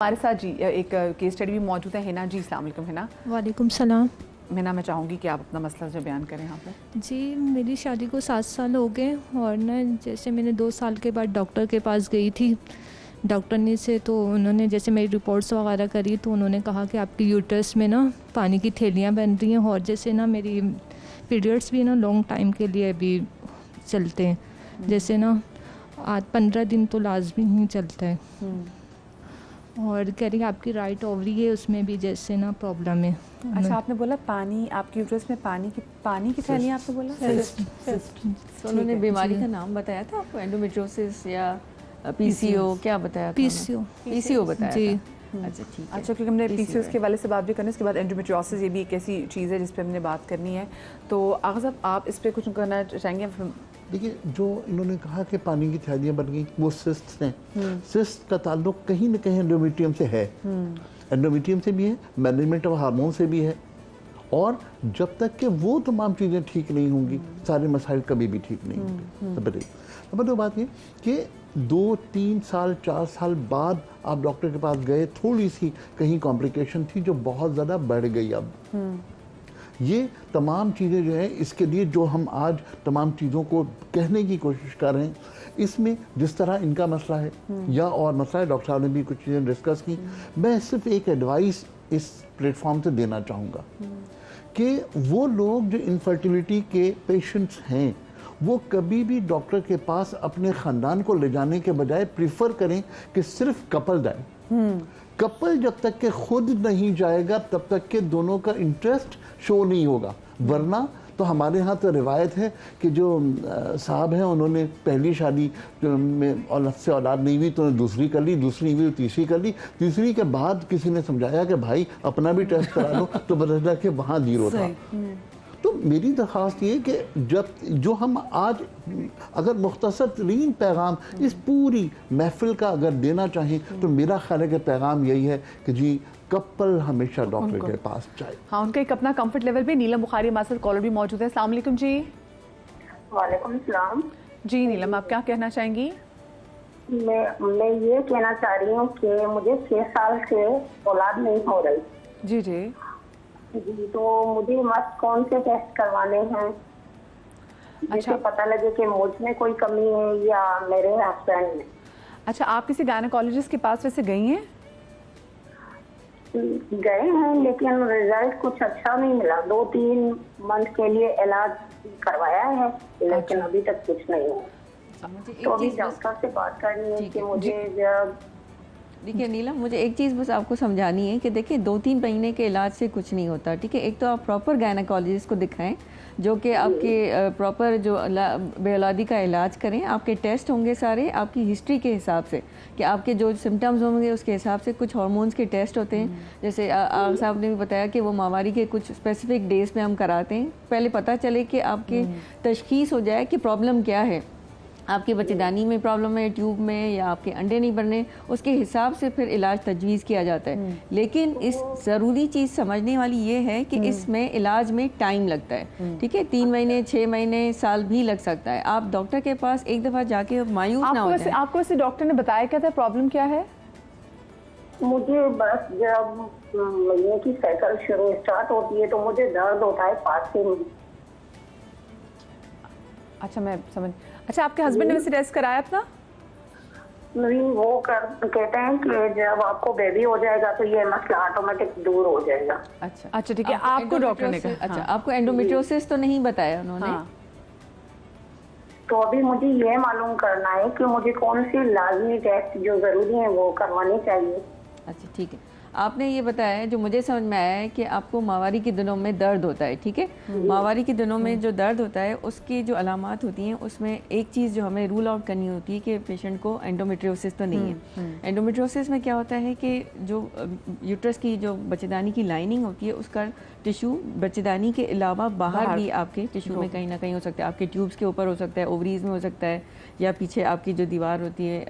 हमारे साथ जी एक केस स्टडी भी मौजूद है। हिना जी, अस्सलाम वालेकुम। हिना। वालेकुम सलाम। हिना, मैं चाहूँगी कि आप अपना मसला जो बयान करें यहाँ पे। जी, मेरी शादी को 7 साल हो गए और ना जैसे मैंने 2 साल के बाद डॉक्टर के पास गई थी। डॉक्टर ने से तो उन्होंने जैसे मेरी रिपोर्ट्स वगैरह करी तो उन्होंने कहा कि आपकी यूट्रस में ना पानी की थैलियाँ बन रही हैं और जैसे ना मेरी पीरियड्स भी ना लॉन्ग टाइम के लिए अभी चलते हैं। जैसे ना आज 15 दिन तो लाजमी ही चलता है। और कह रही आपकी राइट ओवरी है, उसमें भी जैसे ना प्रॉब्लम है। अच्छा, आपने बोला पानी, आपकी यूट्रस में पानी की थैलियाँ आपने बोला? तो उन्होंने बीमारी का नाम बताया था आपको, एंडोमेट्रियोसिस या पीसीओ, क्या बताया था? पीसीओ बताया जी। था। अच्छा ठीक है। अच्छा, क्योंकि हमने पीसीओएस के वाले से बात भी करनी है, उसके बाद एंडोमेट्रियोसिस, ये भी एक ऐसी चीज़ है जिस पे हमने बात करनी है। तो आगा साहब, आप इस पे कुछ करना चाहेंगे? देखिए, जो इन्होंने कहा कि पानी की थैलियाँ बन गई, वो सिस्ट हैं। सिस्ट का ताल्लुक कहीं न कहीं एंडोमेट्रियम से है। एंडोमेट्रियम से भी है, मैनेजमेंट ऑफ हार्मोन से भी है। और जब तक कि वो तमाम चीज़ें ठीक नहीं होंगी, सारे मसाइल कभी भी ठीक नहीं होंगे। नंबर 2 बात ये कि 2, 3 साल, 4 साल बाद आप डॉक्टर के पास गए, थोड़ी सी कहीं कॉम्प्लिकेशन थी जो बहुत ज़्यादा बढ़ गई। अब ये तमाम चीज़ें जो है, इसके लिए जो हम आज तमाम चीज़ों को कहने की कोशिश कर रहे हैं, इसमें जिस तरह इनका मसला है या और मसला है, डॉक्टर साहब ने भी कुछ चीज़ें डिस्कस की। मैं सिर्फ एक एडवाइस इस प्लेटफॉर्म से देना चाहूँगा कि वो लोग जो इनफर्टिलिटी के पेशेंट्स हैं, वो कभी भी डॉक्टर के पास अपने ख़ानदान को ले जाने के बजाय प्रीफर करें कि सिर्फ कपल जाए। कपल जब तक के खुद नहीं जाएगा तब तक के दोनों का इंटरेस्ट शो नहीं होगा। वरना तो हमारे यहाँ तो रिवायत है कि जो साहब हैं, उन्होंने पहली शादी में औलाद से औलाद नहीं हुई तो उन्होंने दूसरी कर ली, दूसरी हुई तो तीसरी कर ली। तीसरी के बाद किसी ने समझाया कि भाई अपना भी टेस्ट करा लो, तो पता चला कि वहाँ 0 था। तो मेरी दरख्वास्त ये कि जब जो हम आज अगर मुख्तसर तरीन पैगाम इस पूरी महफिल का अगर देना चाहें, तो मेरा ख्याल है कि पैगाम यही है कि जी, कपल हमेशा डॉक्टर के पास जाए। हाँ, उनका एक अपना कंफर्ट लेवल भी। नीलम बुखारी हमारे साथ कॉलर भी मौजूद है। अस्सलाम वालेकुम जी। वालेकुम सलाम। जी नीलम, आप क्या कहना चाहेंगी? मैं ये कहना चाह रही हूँ कि मुझे 6 साल से औलाद नहीं हो रही। जी जी जी, तो मुझे मस्त कौन से टेस्ट करवाने हैं जिससे पता लगे कि मुझ में कोई कमी है या मेरे हस्बैंड में। अच्छा, आप किसी गायनेकोलॉजिस्ट के पास वैसे गई हैं? गए हैं, लेकिन रिजल्ट कुछ अच्छा नहीं मिला। 2-3 मंथ के लिए इलाज करवाया है, लेकिन अभी तक कुछ नहीं हुआ। तो अभी डॉक्टर से बात करनी है कि मुझे जब देखिए नीलम, मुझे एक चीज़ बस आपको समझानी है कि देखिए 2-3 महीने के इलाज से कुछ नहीं होता, ठीक है। एक तो आप प्रॉपर गायनेकोलॉजिस्ट को दिखाएं जो कि आपके प्रॉपर जो बेऔलादी का इलाज करें। आपके टेस्ट होंगे सारे आपकी हिस्ट्री के हिसाब से, कि आपके जो सिम्टम्स होंगे उसके हिसाब से। कुछ हार्मोन्स के टेस्ट होते हैं, जैसे साहब ने भी बताया कि वो माहवारी के कुछ स्पेसिफिक डेज पे हम कराते हैं। पहले पता चले कि आपकी तशखीस हो जाए कि प्रॉब्लम क्या है, आपके बच्चेदानी में प्रॉब्लम है, ट्यूब में, या आपके अंडे नहीं बनने, उसके हिसाब से फिर इलाज तजवीज़ किया जाता है। लेकिन इस ज़रूरी चीज़ समझने वाली ये है कि इसमें इलाज में टाइम लगता है, ठीक है। 3 महीने, 6 महीने, साल भी लग सकता है। आप डॉक्टर के पास एक दफ़ा जाके मायूस ना हो जाए। आपको वैसे डॉक्टर ने बताया क्या था, प्रॉब्लम क्या है? मुझे बस जब महीने की साइकिल शुरू स्टार्ट होती है तो मुझे दर्द होता है पास में। अच्छा, मैं समझ। अच्छा, आपके हस्बैंड ने वैसे टेस्ट कराया अपना? नहीं, वो कहते हैं कि जब आपको बेबी हो जाएगा तो ये मसला ऑटोमेटिक दूर हो जाएगा। अच्छा ठीक है। आपको डॉक्टर ने कहा? अच्छा, आपको एंडोमेट्रियोसिस तो नहीं बताया उन्होंने? हाँ। तो अभी मुझे ये मालूम करना है कि मुझे कौन सी लाजमी टेस्ट जो जरूरी है वो करवाने चाहिए। अच्छा ठीक है। आपने ये बताया है, जो मुझे समझ में आया है कि आपको माहवारी के दिनों में दर्द होता है, ठीक है। माहवारी के दिनों में जो दर्द होता है उसकी जो अलामात होती हैं, उसमें एक चीज़ जो हमें रूल आउट करनी होती है कि पेशेंट को एंडोमेट्रियोसिस तो नहीं है। एंडोमेट्रियोसिस में क्या होता है कि जो यूट्रस की जो बच्चेदानी की लाइनिंग होती है, उसका टिश्यू बच्चेदानी के अलावा बाहर भी आपके टिश्यू में कहीं ना कहीं हो सकता है। आपके ट्यूब्स के ऊपर हो सकता है, ओवरीज में हो सकता है, या पीछे आपकी जो दीवार होती है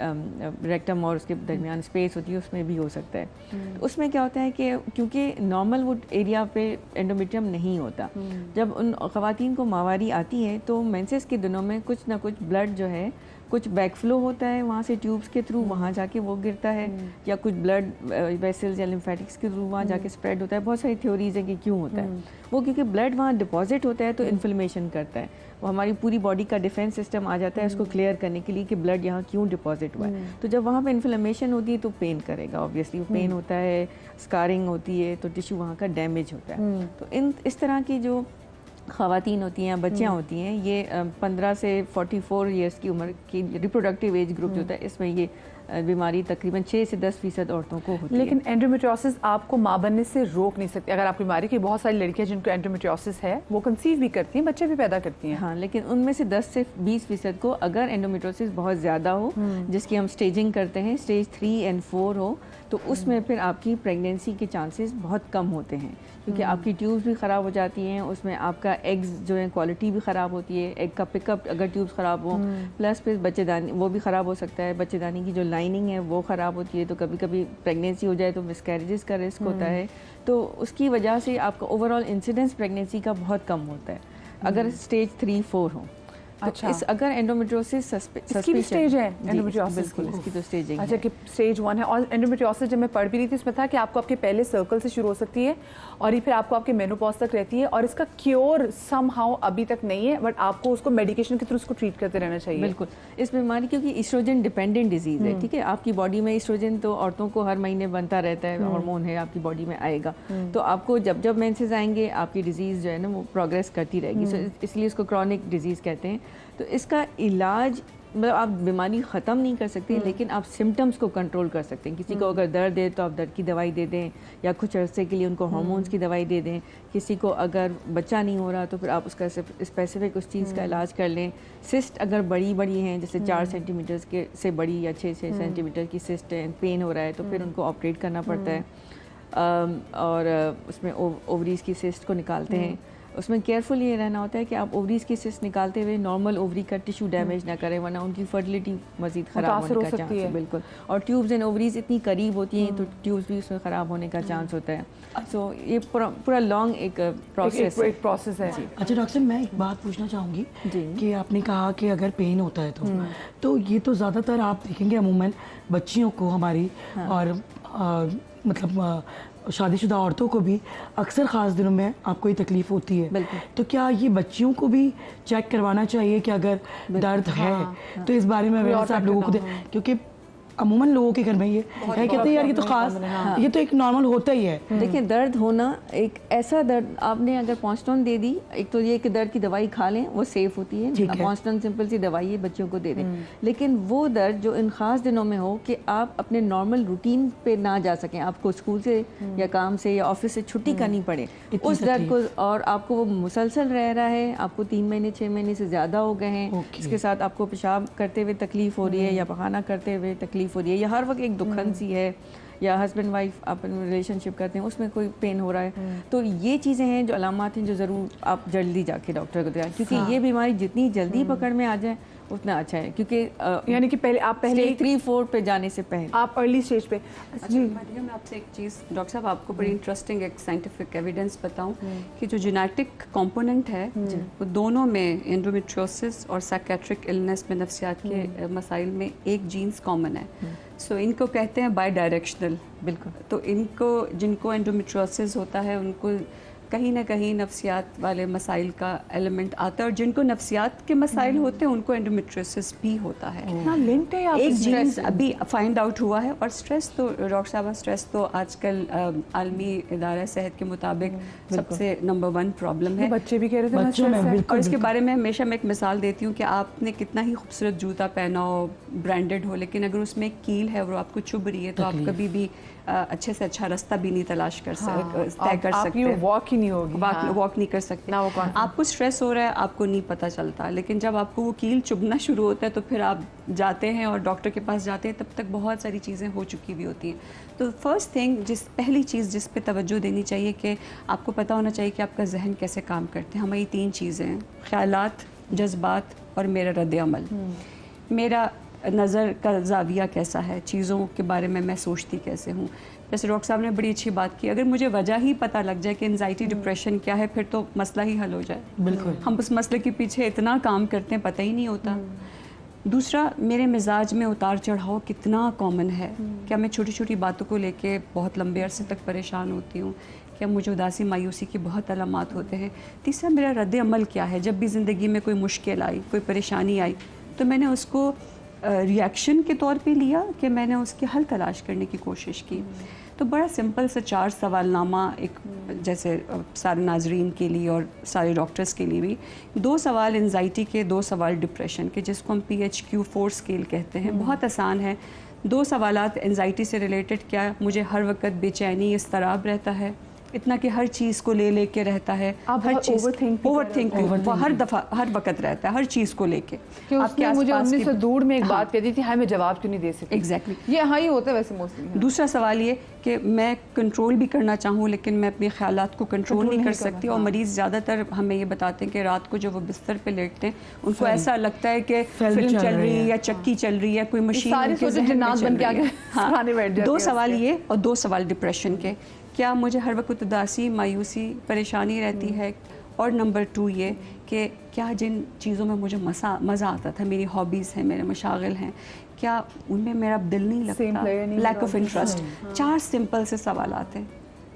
रेक्टम और उसके दरमियान स्पेस होती है, उसमें भी हो सकता है। उसमें क्या होता है कि क्योंकि नॉर्मल वुड एरिया पे एंडोमेट्रियम नहीं होता, जब उन ख़वातीन को माहवारी आती है तो मेंसेस के दिनों में कुछ ना कुछ ब्लड जो है कुछ बैकफ्लो होता है वहाँ से ट्यूब्स के थ्रू वहाँ जाके वो गिरता है, या कुछ ब्लड वेसल्स या लिम्फेटिक्स के थ्रू वहाँ जाके स्प्रेड होता है। बहुत सारी थ्योरीज हैं कि क्यों होता है वो, क्योंकि ब्लड वहाँ डिपॉजिट होता है तो इन्फ्लेमेशन करता है, वो हमारी पूरी बॉडी का डिफेंस सिस्टम आ जाता है उसको क्लियर करने के लिए कि ब्लड यहाँ क्यों डिपॉजिट हुआ है। तो जब वहाँ पे इन्फ्लेमेशन होती है तो पेन करेगा, ऑब्वियसली पेन होता है, स्कारिंग होती है, तो टिश्यू वहाँ का डैमेज होता है। तो इस तरह की जो ख़वातीन होती हैं, बच्चियाँ होती हैं, ये 15 से 44 ईयर्स की उम्र की रिप्रोडक्टिव एज ग्रुप जो होता है, इसमें ये बीमारी तकरीबन 6 से 10% औरतों को होती है। लेकिन एंडोमेट्रियोसिस आपको माँ बनने से रोक नहीं सकती। अगर आपकी बीमारी की बहुत सारी लड़कियां जिनको एंडोमेट्रियोसिस है वो कंसीव भी करती हैं, बच्चे भी पैदा करती हैं। हाँ, लेकिन उनमें से 10 से 20% को अगर एंडोमेट्रियोसिस बहुत ज़्यादा हो, जिसकी हम स्टेजिंग करते हैं, स्टेज 3 और 4 हो, तो उसमें फिर आपकी प्रेगनेंसी के चांसेस बहुत कम होते हैं, क्योंकि आपकी ट्यूब्स भी ख़राब हो जाती हैं, उसमें आपका एग्स जो है क्वालिटी भी ख़राब होती है, एग का पिकअप अगर ट्यूब्स ख़राब हो, प्लस फिर बच्चेदानी वो भी ख़राब हो सकता है, बच्चेदानी की जो लाइनिंग है वो ख़राब होती है, तो कभी कभी प्रेगनेंसी हो जाए तो मिसकैरेजेस का रिस्क होता है। तो उसकी वजह से आपका ओवरऑल इंसिडेंस प्रेगनेंसी का बहुत कम होता है अगर स्टेज 3-4 हो। तो अच्छा। अगर एंडोमेट्रियोसिस इसकी भी स्टेज है एंडोमेट्रियोसिस बिल्कुल, इसकी तो स्टेजिंग अच्छा कि स्टेज 1 है। और एंडोमेट्रियोसिस जब मैं पढ़ भी रही थी उसमें था कि आपको आपके पहले सर्कल से शुरू हो सकती है और ये फिर आपको आपके मेनोपॉज तक रहती है, और इसका क्योर समहाउ अभी तक नहीं है, बट आपको उसको मेडिकेशन के थ्रू उसको ट्रीट करते रहना चाहिए। बिल्कुल, इस बीमारी क्योंकि ईस्ट्रोजन डिपेंडेंट डिजीज़ है, ठीक है, आपकी बॉडी में ईस्ट्रोजन तो औरतों को हर महीने बनता रहता है, हार्मोन है आपकी बॉडी में आएगा, तो आपको जब जब मेंसेस आएंगे आपकी डिजीज़ जो है ना वो प्रोग्रेस करती रहेगी, इसलिए इसको क्रॉनिक डिजीज़ कहते हैं। तो इसका इलाज मतलब आप बीमारी ख़त्म नहीं कर सकते, लेकिन आप सिम्टम्स को कंट्रोल कर सकते हैं। किसी को अगर दर्द है तो आप दर्द की दवाई दे दें, या कुछ अरसे के लिए उनको हार्मोन्स की दवाई दे दें। किसी को अगर बच्चा नहीं हो रहा तो फिर आप उसका स्पेसिफिक उस चीज़ का इलाज कर लें। सिस्ट अगर बड़ी हैं, जैसे 4 सेंटीमीटर के से बड़ी या 6 सेंटीमीटर की सिस्ट है, पेन हो रहा है, तो फिर उनको ऑपरेट करना पड़ता है, और उसमें ओवरीज की सिस्ट को निकालते हैं। उसमें केयरफुल ये रहना होता है कि आप ओवरीज की सिस्ट निकालते हुए नॉर्मल ओवरी का टिश्यू डैमेज ना करें, वरना उनकी फर्टिलिटी मजीद ख़राब होने का चांस है। बिल्कुल, और ट्यूब्स एंड ओवरीज इतनी करीब होती हैं तो ट्यूब्स भी उसमें ख़राब होने का चांस होता है। सो ये पूरा लॉन्ग एक प्रोसेस है। अच्छा डॉक्टर साहब, मैं एक बात पूछना चाहूँगी कि आपने कहा कि अगर पेन होता है तो ये तो ज़्यादातर आप देखेंगे अमूमन बच्चियों को हमारी, और मतलब शादीशुदा औरतों को भी अक्सर ख़ास दिनों में आपको ये तकलीफ़ होती है, तो क्या ये बच्चियों को भी चेक करवाना चाहिए कि अगर दर्द है तो इस बारे में अवेयरनेस आप लोगों को क्योंकि अमूमन लोगों के घर में ये है, कहते हैं यार ये तो खास, ये तो एक नॉर्मल होता ही है। देखिए, दर्द होना एक ऐसा दर्द, आपने अगर पॉन्स्टोन दे दी, एक तो ये कि दर्द की दवाई खा लें, वो सेफ होती है, पॉन्स्टोन सिंपल सी दवाई है, बच्चों को दे दें। लेकिन वो दर्द जो इन खास दिनों में हो कि आप अपने नॉर्मल रूटीन पे ना जा सकें, आपको स्कूल से या काम से या ऑफिस से छुट्टी करनी पड़े, उस दर्द को, और आपको वो मुसलसल रह रहा है, आपको 3 महीने 6 महीने से ज़्यादा हो गए हैं, इसके साथ आपको पेशाब करते हुए तकलीफ हो रही है या पखाना करते हुए तकलीफ हो रही है, या हर वक्त एक दुखन सी है, या हस्बैंड वाइफ अपन रिलेशनशिप करते हैं उसमें कोई पेन हो रहा है, तो ये चीज़ें हैं जो अलामात हैं जो ज़रूर आप जल्दी जाके डॉक्टर को दिखाएं, क्योंकि ये बीमारी जितनी जल्दी पकड़ में आ जाए उतना अच्छा है, क्योंकि यानी कि पहले आप पहले 3-4 पे जाने से पहले आप अर्ली स्टेज पे। अच्छा मारिया, मैं आपसे एक चीज़ डॉक्टर साहब आपको बड़ी इंटरेस्टिंग एक साइंटिफिक एविडेंस बताऊं कि जो जेनेटिक कंपोनेंट है वो दोनों में, एंडोमेट्रियोसिस और साइकेट्रिक इलनेस में, नफ्सियात के मसाइल में एक जीन्स कॉमन है। सो इनको कहते हैं बाई डायरेक्शनल। बिल्कुल, तो इनको, जिनको एंडोमेट्रियोसिस होता है उनको कहीं ना कहीं नफ्सियात वाले मसाइल का एलिमेंट आता है, और जिनको नफ्सियात के मसाइल होते हैं उनको एंडोमेट्रियोसिस भी होता है। कितना लिंक्ड है आप एक इस स्ट्रेस अभी फाइंड आउट हुआ है। और स्ट्रेस तो डॉक्टर साहब, स्ट्रेस तो आजकल आलमी इदारा सेहत के मुताबिक सबसे नंबर 1 प्रॉब्लम है। बच्चे भी कह रहे थे ना बच्चों में stress है। और इसके बारे में हमेशा मैं एक मिसाल देती हूँ कि आपने कितना ही खूबसूरत जूता पहना हो, ब्रांडेड हो, लेकिन अगर उसमें एक कील है और वो आपको चुभ रही है तो आप कभी भी अच्छे से अच्छा रास्ता भी नहीं तलाश कर तय कर सकते, वॉक ही नहीं होगी, वॉक नहीं कर सकते ना, वो आपको स्ट्रेस हो रहा है, आपको नहीं पता चलता, लेकिन जब आपको वो कील चुभना शुरू होता है तो फिर आप जाते हैं और डॉक्टर के पास जाते हैं, तब तक बहुत सारी चीज़ें हो चुकी भी होती हैं। तो फर्स्ट थिंग, पहली चीज़ जिस पे तवज्जो देनी चाहिए कि आपको पता होना चाहिए कि आपका जहन कैसे काम करते हैं। हमारी 3 चीज़ें हैं, ख्यालात, जज्बात और मेरा रद्द-ए-अमल। मेरा नज़र का जाविया कैसा है, चीज़ों के बारे में मैं सोचती कैसे हूँ। जैसे डॉक्टर साहब ने बड़ी अच्छी बात की, अगर मुझे वजह ही पता लग जाए कि एंजाइटी डिप्रेशन क्या है, फिर तो मसला ही हल हो जाए। बिल्कुल, हम उस मसले के पीछे इतना काम करते हैं, पता ही नहीं होता। दूसरा, मेरे मिजाज में उतार चढ़ाव कितना कॉमन है। क्या मैं छोटी छोटी बातों को लेके बहुत लंबे अरसे तक परेशान होती हूँ? क्या मुझे उदासी मायूसी के बहुत अलामात होते हैं? तीसरा, मेरा रद्द अमल क्या है? जब भी ज़िंदगी में कोई मुश्किल आई, कोई परेशानी आई, तो मैंने उसको रिएक्शन के तौर पे लिया कि मैंने उसके हल तलाश करने की कोशिश की। तो बड़ा सिंपल सा 4 सवालनामा, एक जैसे सारे नाजरीन के लिए और सारे डॉक्टर्स के लिए भी, 2 सवाल एंजाइटी के, 2 सवाल डिप्रेशन के, जिसको हम PHQ-4 स्केल कहते हैं। बहुत आसान है। 2 सवालात एंजाइटी से रिलेटेड, क्या मुझे हर वक्त बेचैनी, इज़्तिराब रहता है, इतना कि हर चीज़ को ले लेके रहता है, हर चीज़ ओवरथिंक हर दफ़ा हर वक्त रहता है, हर चीज़ को लेके। आपके मुझे 1900 दूर में एक बात कहती थी, हाय मैं जवाब क्यों नहीं दे सकती? एग्जैक्टली, ये हाँ ही होता है वैसे मोस्टली। दूसरा सवाल ये कि मैं कंट्रोल भी करना चाहूँ लेकिन मैं अपने ख्यालात को कंट्रोल नहीं कर सकती। और मरीज़ ज़्यादातर हमें ये बताते हैं कि रात को जब वो बिस्तर पे लेटते हैं उनको ऐसा लगता है कि फिल्म चल रही है या चक्की चल रही है, कोई मशीन उनके ज़हन में चल रही है। हाँ, 2 सवाल ये और 2 सवाल डिप्रेशन के, क्या मुझे हर वक्त उदासी, मायूसी, परेशानी रहती है? और नंबर 2 ये कि क्या जिन चीज़ों में मुझे मज़ा आता था, मेरी हॉबीज़ हैं, मेरे मशागिल हैं, क्या उनमें मेरा दिल नहीं लगता? Lack of interest. 4 सिंपल से सवाल आते हैं,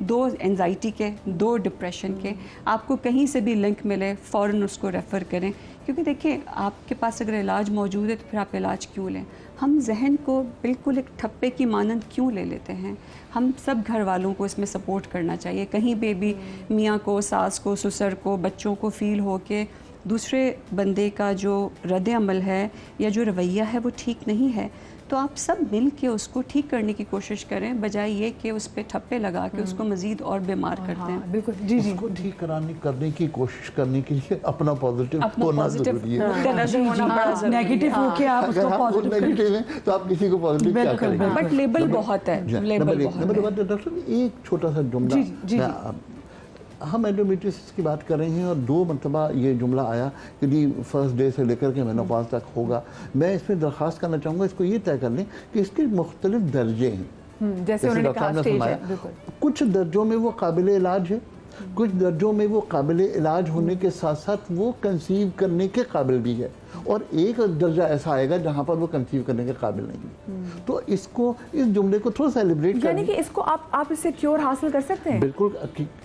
2 एंजाइटी के, 2 डिप्रेशन के। आपको कहीं से भी लिंक मिले फ़ौरन उसको रेफ़र करें, क्योंकि देखिए आपके पास अगर इलाज मौजूद है तो फिर आप इलाज क्यों लें? हम जहन को बिल्कुल एक ठप्पे की मानंद क्यों ले लेते हैं? हम सब घर वालों को इसमें सपोर्ट करना चाहिए। कहीं पे भी मियाँ को, सास को, ससुर को, बच्चों को फ़ील हो के दूसरे बंदे का जो रद्द अमल है या जो रवैया है वो ठीक नहीं है, तो आप सब मिल के उसको ठीक करने की कोशिश करें, बजाय ये कि उस पर ठप्पे लगा के उसको मज़ीद और बीमार करते हैं। बिल्कुल, जी जी। उसको ठीक करने की कोशिश करने के लिए अपना पॉजिटिव होना ज़रूरी है। नेगेटिव हो के आप उसको पॉजिटिव नेगेटिव है तो आप किसी को पॉजिटिव क्या करेंगे? बट लेबल बहुत है, लेबल बहुत है। डॉक्टर, एक छोटा सा जुमला, हम एंडोमेट्रियोसिस की बात कर रहे हैं और 2 मरतबा ये जुमला आया कि जी फर्स्ट डे से लेकर के मेनोपॉज तक होगा। मैं इसमें दरख्वास्त करना चाहूँगा, इसको ये तय कर लें कि इसके मुख्तलिफ दर्जे हैं। जैसे उन्होंने कहा स्टेज है, कुछ दर्जों में वो काबिल इलाज है, कुछ दर्जों में वो काबिल इलाज होने के साथ साथ वो कंसीव करने के काबिल भी है, और एक दर्जा ऐसा आएगा जहाँ पर वो कंसीव करने के काबिल नहीं है। तो इसको, इस जुमले को थोड़ा सा सेलिब्रेट यानी कि इसको आप इससे क्योर हासिल कर सकते हैं? बिल्कुल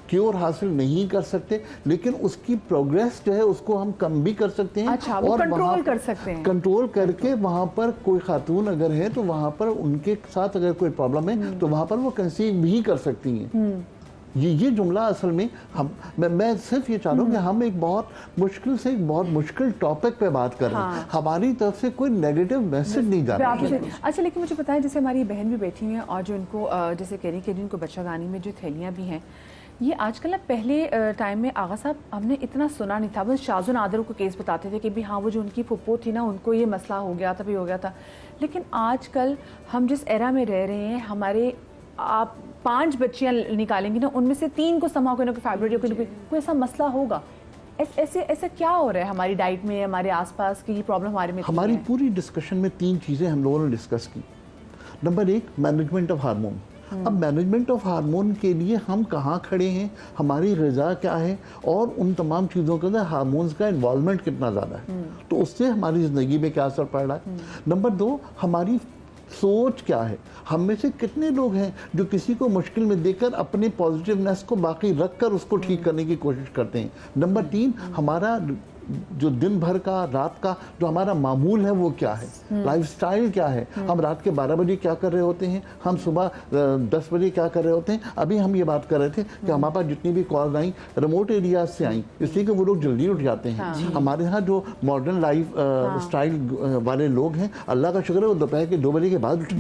क्योर हासिल नहीं कर सकते, लेकिन उसकी प्रोग्रेस जो है उसको हम कम भी कर सकते हैं। अच्छा, और कंट्रोल कर सकते हैं। कंट्रोल करके वहाँ पर कोई खातून अगर है तो वहाँ पर उनके साथ अगर कोई प्रॉब्लम है तो वहाँ पर वो कंसीव भी कर सकती हैं। ये जुमला असल में मैं सिर्फ ये चाह रहा हूँ कि हम एक बहुत मुश्किल से एक बहुत मुश्किल टॉपिक पे बात कर रहे हैं। हमारी तरफ से कोई नेगेटिव मैसेज नहीं जा रहा है। अच्छा, लेकिन मुझे पता है जैसे हमारी बहन भी बैठी हुई है और जो इनको जैसे कह रही कि जिनको बच्चादानी में जो थैलियाँ भी हैं, ये आजकल ना, पहले टाइम में आगा साहब हमने इतना सुना नहीं था, बस शाजुन आदर को केस बताते थे कि भी हाँ वो जो उनकी फुप्पो थी ना, उनको ये मसला हो गया था, भी हो गया था। लेकिन आजकल हम जिस एरा में रह रहे हैं, हमारे आप 5 बच्चियाँ निकालेंगी ना, उनमें से 3 को समा कोई फाइब्रोइड या कोई ऐसा मसला होगा। ऐसा क्या हो रहा है हमारी डाइट में, हमारे आसपास की प्रॉब्लम हमारे में? हमारी पूरी डिस्कशन में 3 चीज़ें हम लोगों ने डिस्कस की। Number 1, management of hormone. अब मैनेजमेंट ऑफ हार्मोन के लिए हम कहाँ खड़े हैं, हमारी ग़िज़ा क्या है, और उन तमाम चीज़ों के अंदर हार्मोन्स का इन्वॉल्वमेंट कितना ज़्यादा है, तो उससे हमारी ज़िंदगी में क्या असर पड़ रहा है। नंबर 2, हमारी सोच क्या है। हम में से कितने लोग हैं जो किसी को मुश्किल में देखकर अपने पॉजिटिवनेस को बाकी रखकर उसको ठीक करने की कोशिश करते हैं। नंबर 3, हमारा जो दिन भर का, रात का जो हमारा मामूल है वो क्या है, लाइफस्टाइल क्या है। हम रात के 12 बजे क्या कर रहे होते हैं, हम सुबह 10 बजे क्या कर रहे होते हैं। अभी हम ये बात कर रहे थे कि हमारे पास जितनी भी कॉल आई रिमोट एरियाज से आई, इसलिए कि वो लोग जल्दी उठ जाते हैं। हमारे यहाँ जो मॉडर्न लाइफ स्टाइल वाले लोग हैं, अल्लाह का शुक्र है वो दोपहर के 2 बजे के बाद उठ